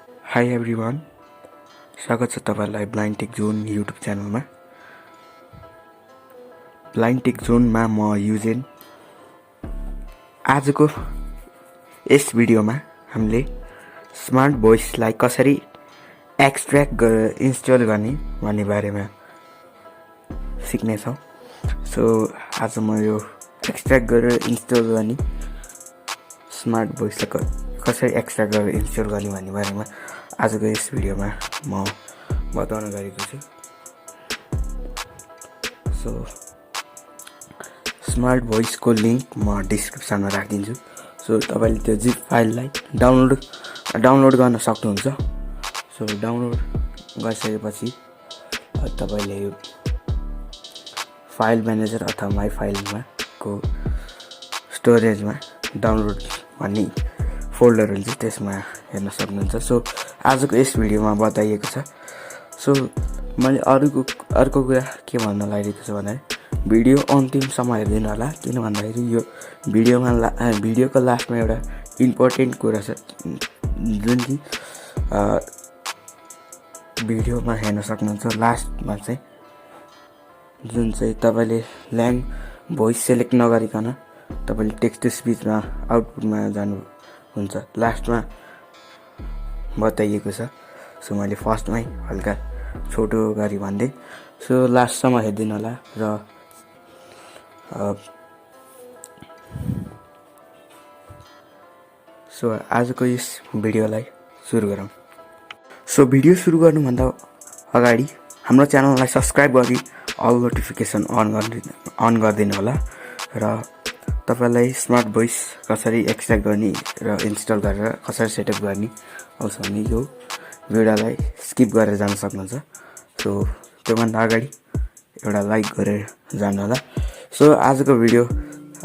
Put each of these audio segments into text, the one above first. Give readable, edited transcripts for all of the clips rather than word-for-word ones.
Hi everyone, स्वागत छ तपाईहरुलाई ब्लाइन्ड टेक जोन युट्युब च्यानलमा। ब्लाइन्ड टेक जोनमा म युजेन। आजको यस भिडियोमा हामीले स्मार्ट भोइसलाई कसरी एक्सट्र्याक्ट गरेर इन्स्टल गर्ने भन्ने बारेमा सिक्ने छौं। सो आज म यो एक्सट्र्याक्ट गरेर इन्स्टल गर्ने स्मार्ट भोइसलाई कसरी एक्सट्र्याक्ट गरेर इन्स्टल गर्ने भन्ने बारेमा आजको यस भिडियोमा म बताउन गएको छु। सो स्मार्ट भोइसको लिंक म डिस्क्रिप्सनमा राखिदिन्छु। सो तपाईले त्यो जिप फाइललाई डाउनलोड गर्न सक्नुहुन्छ। सो डाउनलोड गरिसकेपछि तपाईले फाइल म्यानेजर अथवा माई फाइलमा को स्टोरेजमा डाउनलोड भन्ने फोल्डर हुन्छ, त्यसमा हेर्न सक्नुहुन्छ। सो आजको यस भिडियोमा बताइएको छ। सो मैले अर्को कुरा के भन्न लागेको छु भने भिडियो अन्तिमसम्म हेर्दिनु होला, किन भन्दाखेरि यो भिडियोको लास्टमा एउटा इम्पोर्टेन्ट कुरा छ जुन कि भिडियोमा हेर्न सक्नुहुन्छ। लास्टमा चाहिँ जुन चाहिँ तपाईले भोइस सेलेक्ट नगरिकन तपाईले टेक्स्ट टु स्पिचमा आउटपुटमा जानु हुन्छ, लास्टमा बताइएको छ। सो मैले फर्स्टमै हल्का छोटो गरी भन्दै। सो लास्टसम्म हेर्दिनु होला र सो आजको यस भिडियोलाई सुरु गरौँ। सो भिडियो सुरु गर्नुभन्दा अगाडि हाम्रो च्यानललाई सब्स्क्राइब गरी अल नोटिफिकेसन अन गरिदिनु होला र तपाईलाई स्मार्ट भोइस कसरी एक्सट्र्याक्ट गर्ने र इन्स्टल गरेर कसरी सेटअप गर्ने आउँछ भने यो भिडियोलाई स्किप गरेर जान सक्नुहुन्छ। सो त्योभन्दा अगाडि एउटा लाइक गरेर जानु होला। सो आजको भिडियो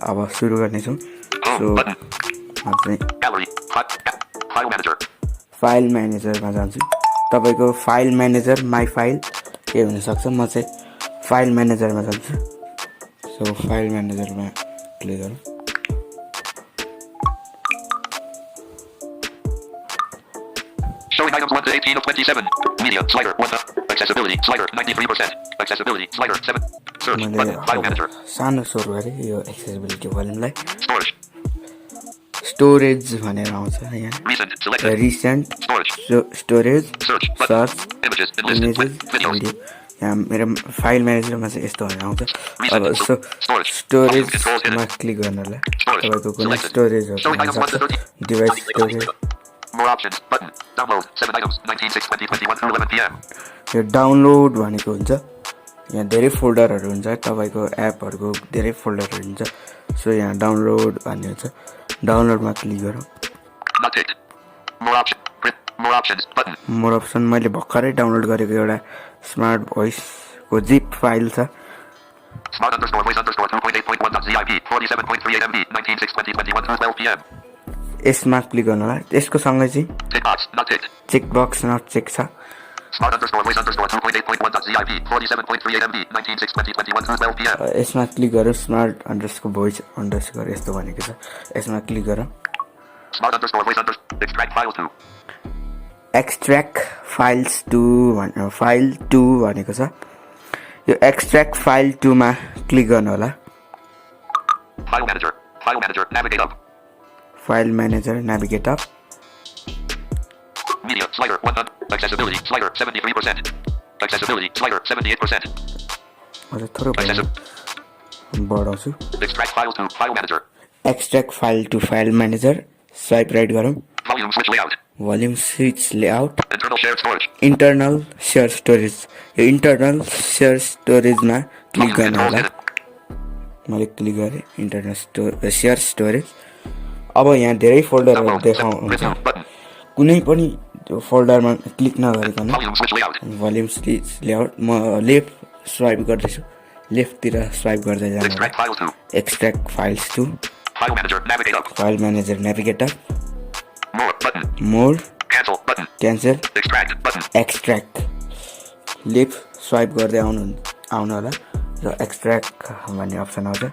अब सुरु गर्नेछौँ। सो म चाहिँ फाइल म्यानेजरमा जान्छु। तपाईको फाइल म्यानेजर माई फाइल के हुन सक्छ, म चाहिँ फाइल म्यानेजरमा जान्छु। सो फाइल म्यानेजरमा क्लिक गरौँ। Showing items 1 to 18 of 27. Media slider 1 up. Accessibility slider 93%. Accessibility slider 7. Search button. File manager. सानो सोर गरे यो एक्सेसिबिलिटी भोल्युमलाई। Storage. स्टोरेज भनेर आउँछ यहाँ। Recent selected. Recent Storage. Storage Search button. Search Images and listed with videos. Video. यहाँ मेरो file म्यानेजरमा चाहिँ यस्तो भनेर आउँछ। अब सो Storage. स्टोरेजमा क्लिक गर्नलाई तपाईको कुनै स्टोरेज हो device storage. More options button. Download 7 items 19/6/2021 through 11 p.m. यो डाउनलोड भनेको हुन्छ, यहाँ धेरै फोल्डरहरू हुन्छ, तपाईको एपहरुको धेरै फोल्डरहरू हुन्छ। सो यहाँ डाउनलोड भन्ने हुन्छ, डाउनलोडमा क्लिक गरौँ। Not ticked. More option. Print. More options button. More option मैले भर्खरै डाउनलोड गरेको एउटा स्मार्ट भोइसको जिप फाइल छ। Smart underscore voice underscore 2.8.1.zip 47.38 MB 19/6/2021 through 12 p.m. यसमा क्लिक गर्नु होला। यसको सँगै चाहिँ Tick box. Not ticked. Check box not check छ। Smart underscore voice underscore 2.8.1.zip 47.38 MB 19/6/2021 through 12 p.m. यसमा क्लिक गरौँ। स्मार्ट अंडरस्कोर भोइस अंडरस्कोर यस्तो भनेको छ, यसमा क्लिक गरौँ। Smart underscore voice underscore extract files to. Extract file to भनेको छ। यो एक्सट्र्याक्ट फाइल टु मा क्लिक गर्नु होला। File manager. File manager. Navigate up. File manager navigate up. Media slider 1 up. Accessibility slider 73%. Accessibility slider 78%. अझ थोरै बढाउँछु। Extract files to file manager. Extract file to file manager swipe right गरौँ। Volume switch layout. Volume switch layout. Internal shared storage. Internal share storage. यो internal share स्टोरेजमा click गर्नु होला। मैले click गरेँ इन्टरनल सेयर स्टोरेज। अब यहाँ धेरै फोल्डरहरू देखाउँछ, कुनै पनि त्यो फोल्डरमा क्लिक नगरिकन Volume switch layout. Volume switch layout म लेफ्ट स्वाइप गर्दैछु, लेफ्टतिर स्वाइप गर्दै जानु। Extract files to. Extract files to File manager. Navigate up. File manager navigate up. More button. More Cancel button. Cancel Extract button. Extract left swipe गर्दै आउनु होला र extract भन्ने अप्सन आउँछ।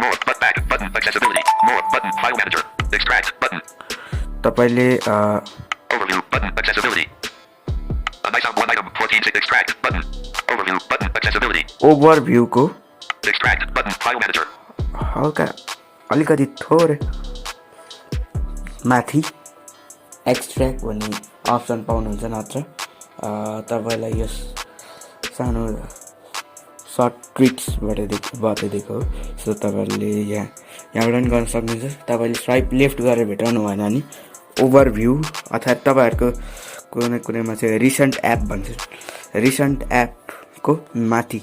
More back button. Accessibility. More button. File manager. Extract button. तपाईले Overview button. button. Accessibility. A nice one item. 14 extract button. Overview button. Accessibility. Overview को Extract button. File manager. हल्का अलिकति थोरै माथि एक्सट्र्याक्ट भन्ने option पाउनुहुन्छ नत्र तपाईलाई यस सानो सर्ट ट्रिक्सबाट बताइदिएको हो सो तपाईले यहाँबाट पनि गर्न सक्नुहुन्छ तपाईले स्वाइप लेफ्ट गरेर भेटाउनु भएन भने ओभरभ्यू अथवा तपाईहरुको कुनैमा चाहिँ रिसेन्ट एप भन्छ रिसेन्ट एपको माथि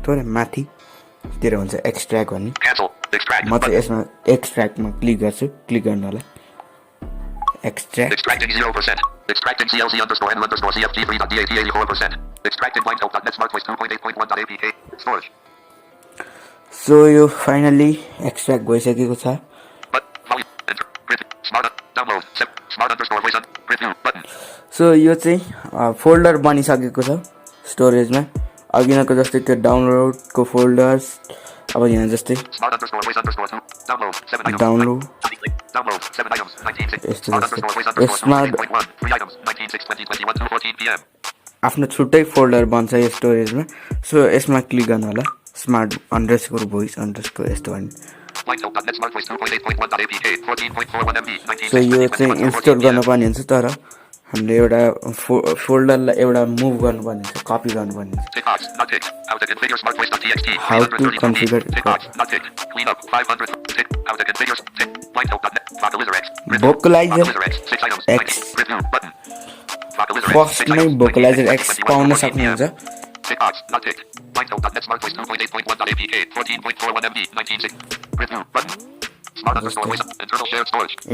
थोरै माथि तिर हुन्छ एक्सट्र्याक्ट भन्ने म चाहिँ यसमा एक्सट्र्याक्टमा क्लिक गर्छु क्लिक गर्नु होला extract extracting 0%. Extracting CLC underscore N underscore CFG 3.DAT 84%. Extracting blank.net smart voice 2.8.1.apk storage. So यो फाइनली एक्सट्र्याक्ट भइसकेको छ But volume enter print smart download smart underscore voice preview button. So यो चाहिँ folder बनिसकेको छ स्टोरेजमा अघिनको जस्तै त्यो डाउनलोडको folders अब यहाँ जस्तै smart underscore voice underscore 2 download 7 items download download 7 items 19 smart underscore voice underscore 2.1 3 items 19 2021 2:14 p.m. आफ्नो छुट्टै फोल्डर बन्छ यो स्टोरेजमा सो यसमा क्लिक गर्नु होला स्मार्ट अंडरस्कोर भोइस अंडरस्कोर यस्तो भन्ने सो यो चाहिँ इन्स्टल गर्नुपर्ने हुन्छ तर हामीले एउटा फोल्डरलाई एउटा मुभ गर्नुपर्ने हुन्छ कपी गर्नुपर्ने हुन्छ हाउ टु कन्फिगर भोकलाइजर एक्स फर्स्टमै भोकलाइजर एक्स पाउन सक्नुहुन्छ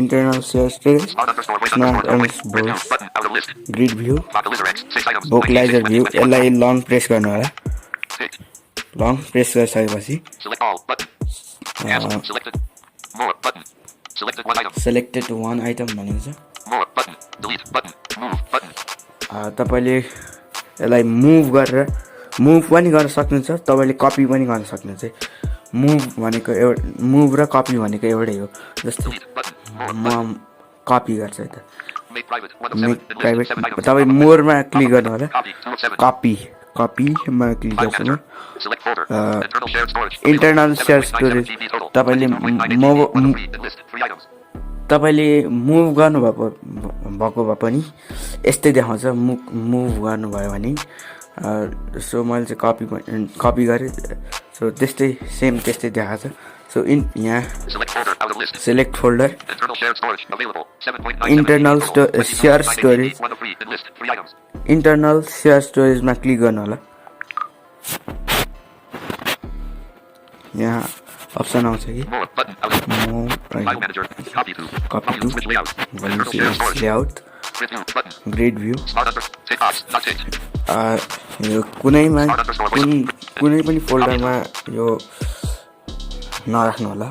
internal share storage smart voice grid view vocalizer view यसलाई लङ प्रेस गर्नु होला लङ प्रेस गरिसकेपछि selected one item भनिन्छ तपाईले यसलाई मुभ गरेर मुभ पनि गर्न सक्नुहुन्छ तपाईले कपी पनि गर्न सक्नुहुन्छ मुभ भनेको एउटा मुभ र कपी भनेको एउटै हो जस्तै म कपी गर्छु त मेक प्राइभेट तपाई मोरमा क्लिक गर्नु होला कपीमा क्लिक गर्छु इन्टरनल शेयर स्टोरेज तपाईले मुभ गर्नु भएको भए पनि यस्तै देखाउँछ मुभ गर्नु भयो भने सो मैले चाहिँ कपी गरे सो त्यस्तै सेम त्यस्तै देखाएको छ सो यहाँ select folder internal share storage internal share स्टोरेजमा क्लिक गर्नु होला यहाँ अप्सन आउँछ कि copy to layout grid view यो कुनै पनि फोल्डरमा यो नराख्नु होला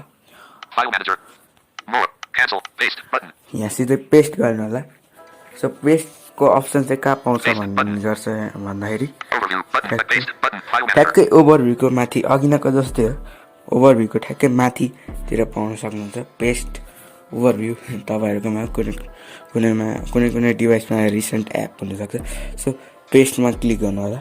यहाँ सिधै पेस्ट गर्नु होला सो पेस्टको अप्सन चाहिँ कहाँ पाउँछ भन्ने गर्छ भन्दाखेरि ठ्याक्कै ओभरभ्यूको माथि अघिनको जस्तै हो ओभरभ्यूको ठ्याक्कै माथितिर पाउन सक्नुहुन्छ पेस्ट ओभरभ्यू तपाईहरुकोमा कुनै डिभाइसमा रिसेन्ट एप हुन सक्छ सो पेस्टमा क्लिक गर्नु होला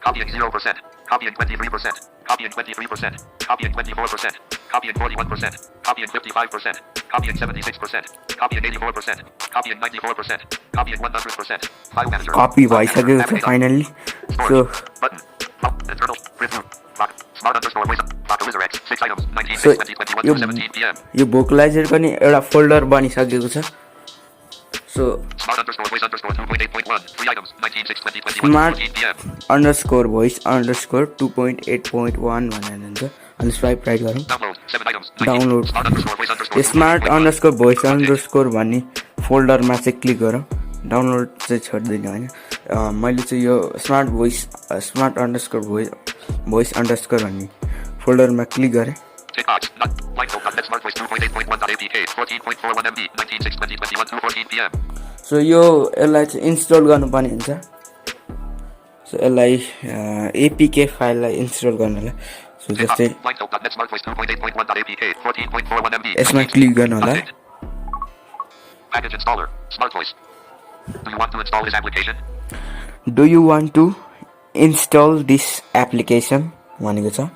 copying 0%, copying 23%, copying 23%, copying 24%, copying 41%, copying 55%, copying 76%, copying 84%, copying 94%, copying 100%. File manager. Copy भइसकेको छ finally so Button. Internal review. Smart underscore voice. Vocalizer X. 6 items. 19 2021 2:17 p.m. यो भोकलाइजर पनि एउटा फोल्डर बनिसकेको छ so Smart underscore voice underscore 2.8.1. 3 items. 19 2021 smart 2:14 p.m. Underscore voice underscore 2.8.1 भनेर हुन्छ अनि स्वाइप राइट गरौँ Download 7 items. Download Smart underscore voice underscore smart underscore voice underscore भन्ने फोल्डरमा चाहिँ क्लिक गरौँ डाउनलोड चाहिँ छोड्दिनु हैन मैले चाहिँ यो स्मार्ट अंडरस्कोर भोइस अंडरस्कोर भन्ने फोल्डरमा क्लिक गरे सो यो यसलाई चाहिँ इन्स्टल गर्नुपर्ने हुन्छ सो यसलाई एपीके फाइललाई इन्स्टल गर्नलाई सो जस्तै यसमा क्लिक गर्नु होला Do you want to install this application? Do you want to install this application भनेको छ.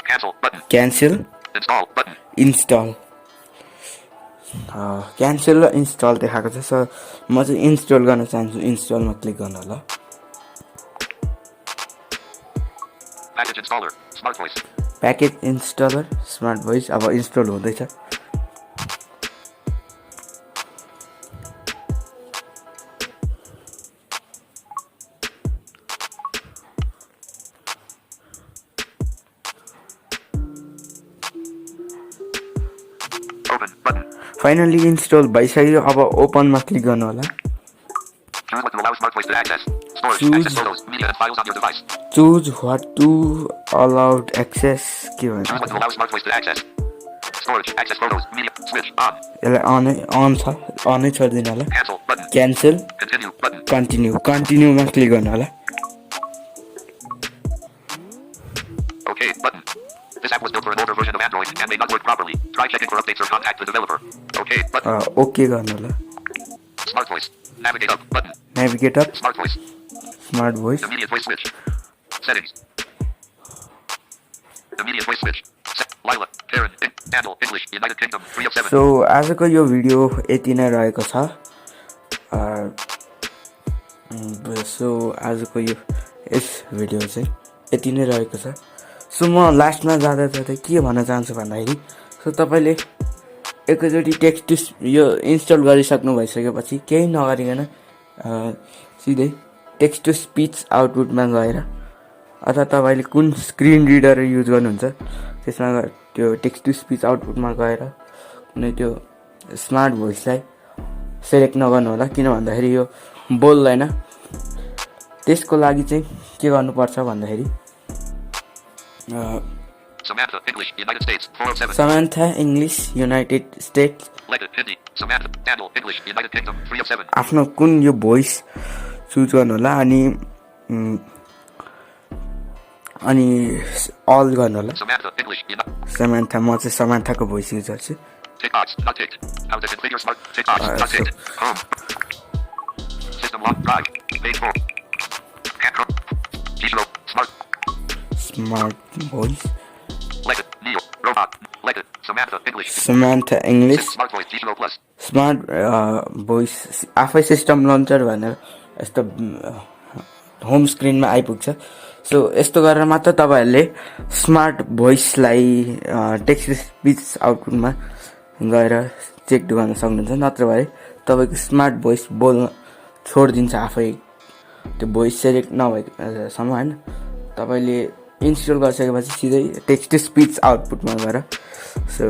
Cancel button. Cancel, Install button. install. Cancel र इन्स्टल देखाएको छ. सो म चाहिँ इन्स्टल गर्न चाहन्छु. इन्स्टलमा क्लिक गर्नु होला. Package installer. Smart voice. Package installer smart voice अब इन्स्टल हुँदैछ. Open button. फाइनली इन्स्टल भइसक्यो. अब ओपनमा क्लिक गर्नु होला. Choose what to allow smart voice to access. Storage. Choose. Access photos, media, and files on your device. Choose what to allowed access के Choose what भन्छ. to allow smart voice to access. Storage. Access photos, media. Switch on. यसलाई on छ. अनै छोडिदिनु होला. Cancel button. Cancel, Continue button. कन्टिन्यूमा click गर्नु होला. OK button. This app was built for an older version of Android and may not work properly. Try checking for updates or contact the developer. OK button. Okay गर्नु होला. Smart voice. Navigate up button. Navigate up, Smart voice. Smart voice. Immediate voice switch. Settings. Immediate voice switch. Lila, Karen, Handle, English, United Kingdom, 3 of 7. So आजको यो video यति नै रहेको छ. So आजको यस video चाहिँ यति नै रहेको छ. सो म लास्टमा जाँदा जाँदै के भन्न चाहन्छु भन्दाखेरि, सो तपाईँले एकैचोटि टेक्स्ट टु यो इन्स्टल गरिसक्नु भइसकेपछि केही नगरिकन सिधै टेक्स्ट टु स्पिच आउटपुटमा गएर अथवा तपाईँले कुन स्क्रिन रिडर युज गर्नुहुन्छ त्यसमा गएर त्यो टेक्स्ट टु स्पिच आउटपुटमा गएर कुनै त्यो स्मार्ट भोइसलाई सेलेक्ट नगर्नु होला. किन भन्दाखेरि यो बोल्दैन. त्यसको लागि चाहिँ के गर्नुपर्छ भन्दाखेरि Samantha, English, United States, 4 of 7. Samantha English United States Leggett, Hindi, Samantha, Handle, English, United Kingdom, 3 of 7. आफ्नो कुन यो भोइस चुज गर्नु होला. अनि अल गर्नु होला. Samantha, English, समान्था, म चाहिँ समान्थाको भोइस युज गर्छु. tick box, not ticked. How to configure smart tick box, not ticked. Home. System lock, drive, page 4. Control. Digital, smart. Smart voice. Leggett, Neil, robot, Leggett, Samantha, English. Samantha English Smart voice, digital plus. Smart voice आफै system launcher भनेर यस्तो home स्क्रिनमा आइपुग्छ. So यस्तो गरेर मात्र तपाईँहरूले smart भोइसलाई text speech आउटपुटमा गएर check गर्न सक्नुहुन्छ. नत्र भए तपाईँको स्मार्ट भोइस बोल्न छोडिदिन्छ आफै. त्यो भोइस सेलेक्ट नभएसम्म होइन. तपाईँले इन्स्टल गरिसकेपछि सिधै टेक्स्ट टु स्पिच आउटपुटमा गएर सो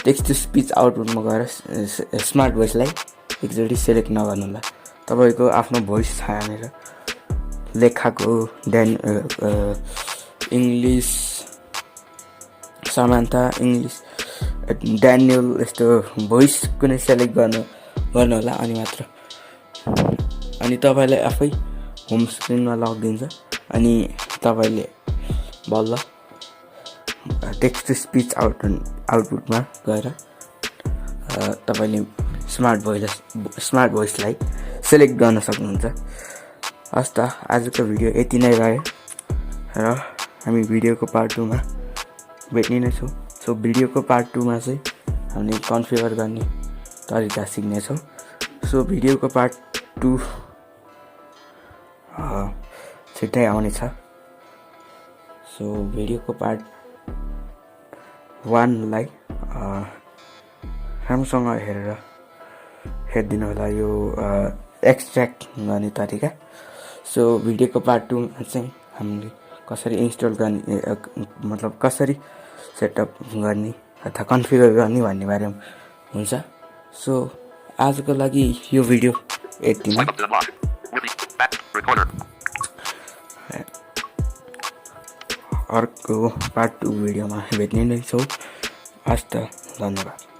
टेक्स्ट टु स्पिच आउटपुटमा गएर स्मार्ट भोइसलाई एकचोटि सेलेक्ट नगर्नु होला. तपाईँको आफ्नो भोइस छानेर लेखाको इङ्ग्लिस समान्था इङ्ग्लिस ड्यानियल यस्तो भोइस कुनै सेलेक्ट गर्नु होला. अनि मात्र अनि तपाईँलाई आफै होम स्क्रिनमा लगिदिन्छ. अनि तपाईँले बल्ल टेक्स्ट टु स्पिच आउटपुटमा गएर तपाईँले स्मार्ट भोइसलाई सेलेक्ट गर्न सक्नुहुन्छ. हस् त आजको भिडियो यति नै रह्यो र हामी भिडियोको पार्ट 2 मा भेट्ने नै छौँ. सो भिडियोको पार्ट 2 मा चाहिँ हामीले कन्फिगर गर्ने तरिका सिक्नेछौँ. सो भिडियोको पार्ट 2 छिट्टै आउनेछ. सो भिडियोको पार्ट 1 लाई राम्रोसँग हेरिदिनु होला यो एक्सट्र्याक्ट गर्ने तरिका. सो भिडियोको पार्ट 2 मा चाहिँ हामीले कसरी इन्स्टल गर्ने मतलब कसरी सेटअप गर्ने अथवा कन्फिगर गर्ने भन्ने बारेमा हुन्छ. सो आजको लागि यो भिडियो यतिमा. अर्को पार्ट 2 भिडियोमा भेट्ने नै छौँ. हस् त धन्यवाद.